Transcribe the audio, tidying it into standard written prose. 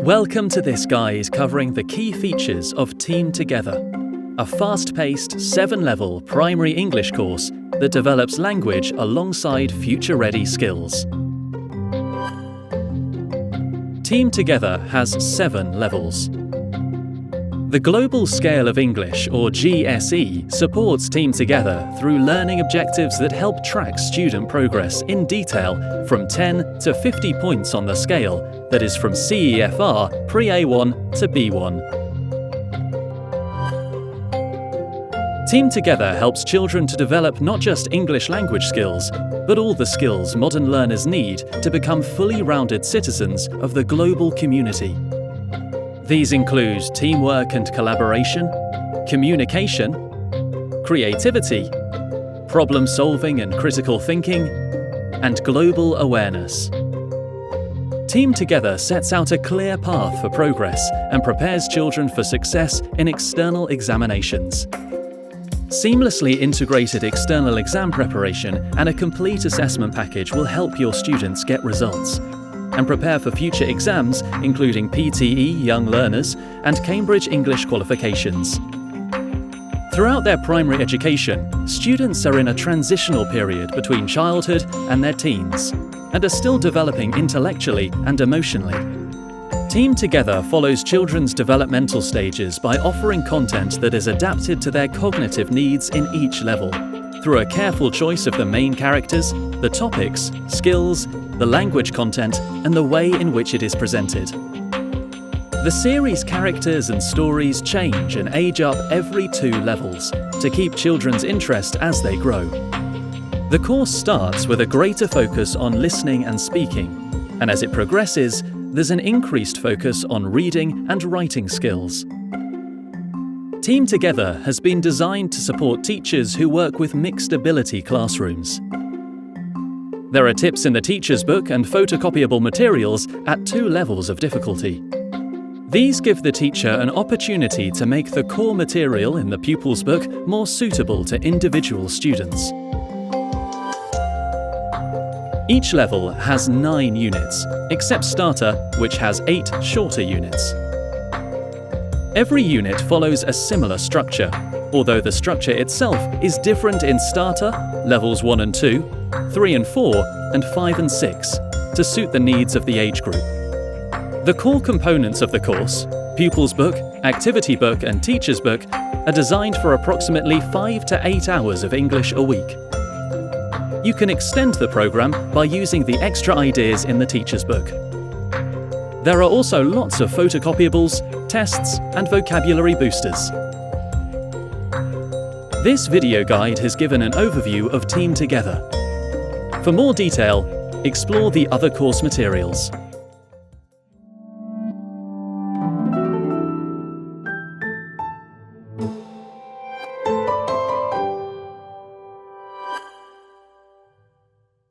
Welcome to this guide covering the key features of Team Together, a fast-paced 7-level primary English course that develops language alongside future-ready skills. Team Together has 7 levels. The Global Scale of English, or GSE, supports Team Together through learning objectives that help track student progress in detail from 10 to 50 points on the scale that is from CEFR pre-A1 to B1. Team Together helps children to develop not just English language skills, but all the skills modern learners need to become fully rounded citizens of the global community. These include teamwork and collaboration, communication, creativity, problem-solving and critical thinking, and global awareness. Team Together sets out a clear path for progress and prepares children for success in external examinations. Seamlessly integrated external exam preparation and a complete assessment package will help your students get results and prepare for future exams, including PTE Young Learners and Cambridge English qualifications. Throughout their primary education, students are in a transitional period between childhood and their teens, and are still developing intellectually and emotionally. Team Together follows children's developmental stages by offering content that is adapted to their cognitive needs in each level, through a careful choice of the main characters, the topics, skills, the language content, and the way in which it is presented. The series' characters and stories change and age up every 2 levels to keep children's interest as they grow. The course starts with a greater focus on listening and speaking, and as it progresses, there's an increased focus on reading and writing skills. Team Together has been designed to support teachers who work with mixed ability classrooms. There are tips in the teacher's book and photocopyable materials at 2 levels of difficulty. These give the teacher an opportunity to make the core material in the pupil's book more suitable to individual students. Each level has 9 units, except Starter, which has 8 shorter units. Every unit follows a similar structure, although the structure itself is different in Starter, levels 1 and 2, 3 and 4, and 5 and 6, to suit the needs of the age group. The core components of the course, Pupil's Book, Activity Book, and Teacher's Book, are designed for approximately 5 to 8 hours of English a week. You can extend the program by using the extra ideas in the Teacher's Book. There are also lots of photocopyables, tests, and vocabulary boosters. This video guide has given an overview of Team Together. For more detail, explore the other course materials.